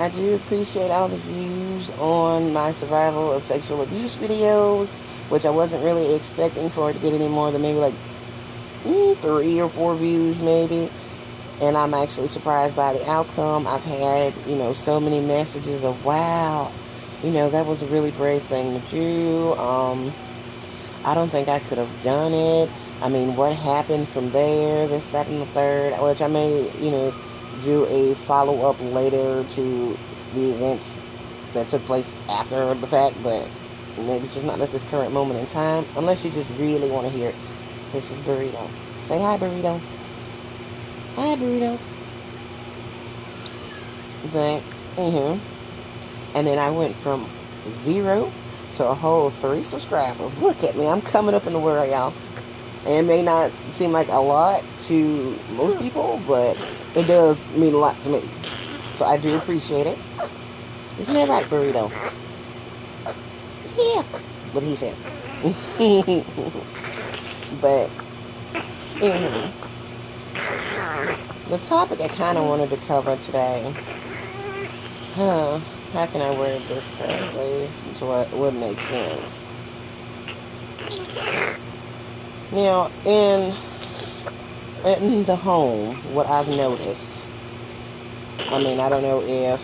I do appreciate all the views on my survival of sexual abuse videos, which I wasn't really expecting for it to get any more than maybe like 3 or 4 views maybe. And I'm actually surprised by the outcome. I've had, so many messages of, wow, that was a really brave thing to do. I don't think I could have done it. I mean, what happened from there, this, that, and the third, which I may, do a follow-up later to the events that took place after the fact, but maybe just not at this current moment in time, unless you just really want to hear it. This is Burrito. Say hi, Burrito. Hi, Burrito. But, and then I went from 0 to a whole 3 subscribers. Look at me, I'm coming up in the world, y'all. And it may not seem like a lot to most people, but it does mean a lot to me. So I do appreciate it. Isn't that right, Burrito? Yeah. What he said. But, the topic I kind of wanted to cover today, how can I word this correctly to what would make sense? Now, in the home, what I've noticed, I mean, I don't know if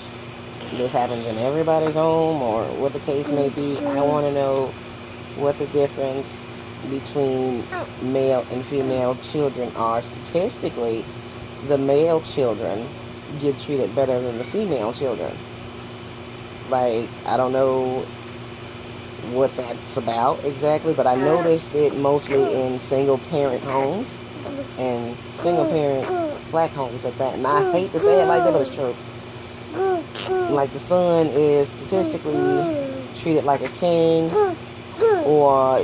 this happens in everybody's home or what the case may be. I want to know what the difference between male and female children are. Statistically, the male children get treated better than the female children. Like, I don't know what that's about exactly, but I noticed it mostly in single parent homes and single parent black homes at that. And I hate to say it like that, but it's true. Like, the son is statistically treated like a king, or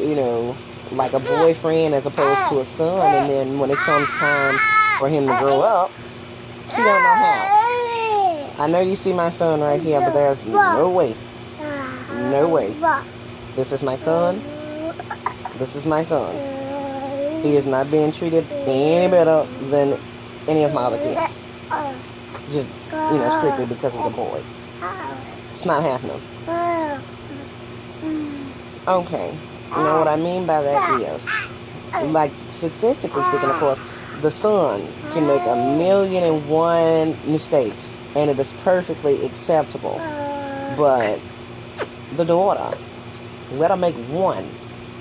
like a boyfriend as opposed to a son. And then when it comes time for him to grow up, he don't know how. I know you see my son right here, but there's no way. This is my son. This is my son. He is not being treated any better than any of my other kids. Just, strictly because he's a boy. It's not happening. Okay. What I mean by that is, like, statistically speaking, of course, the son can make 1,000,001 mistakes, and it is perfectly acceptable. But the daughter, let her make one,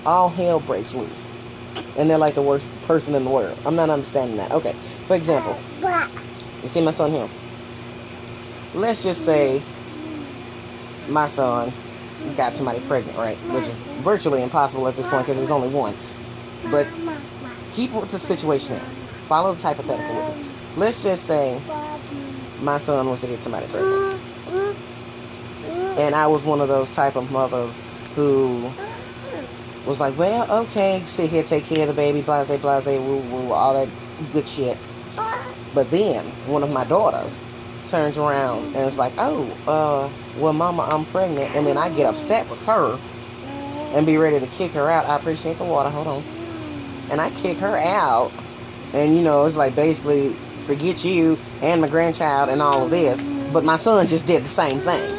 all hell breaks loose, and they're like the worst person in the world. I'm not understanding that. Okay, for example, you see my son here. Let's just say my son got somebody pregnant, right? Which is virtually impossible at this point because there's only one. But keep with the situation here. Follow the hypothetical with me. Let's just say my son was to get somebody pregnant, and I was one of those type of mothers who was like, well, okay, sit here, take care of the baby, blase, blase, woo, woo, all that good shit. But then one of my daughters turns around and is like, oh, well, mama, I'm pregnant. And then I get upset with her and be ready to kick her out. I appreciate the water, hold on. And I kick her out, and it's like, basically, forget you and my grandchild and all of this. But my son just did the same thing.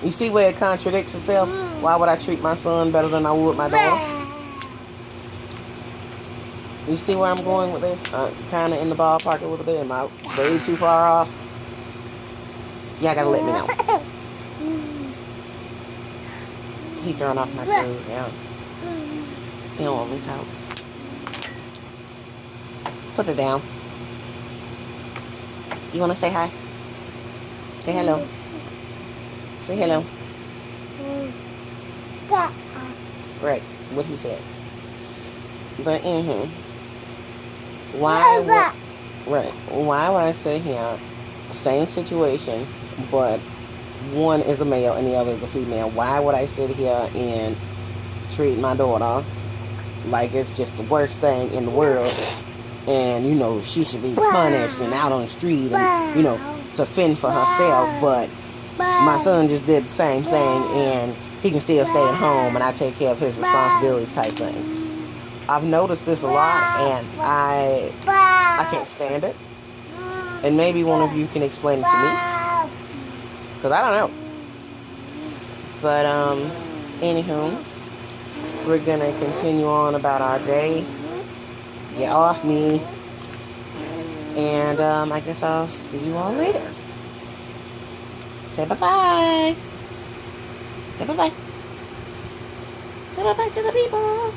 You see where it contradicts itself? Why would I treat my son better than I would my daughter? You see where I'm going with this? Kind of in the ballpark a little bit. Am I way too far off? Y'all gotta let me know. He throwing off my food, yeah. He don't want me to talk. Put it down. You wanna say hi? Say hello. Say hello. Right, what he said. But why would I sit here, same situation, but one is a male and the other is a female? Why would I sit here and treat my daughter like it's just the worst thing in the world, and she should be punished and out on the street and to fend for herself, but my son just did the same thing and he can still stay at home and I take care of his responsibilities type thing? I've noticed this a lot, and I can't stand it. And maybe one of you can explain it to me. Because I don't know. But, anywho, we're going to continue on about our day. Get off me. And, I guess I'll see you all later. Say bye-bye. Say bye-bye. Say bye-bye to the people.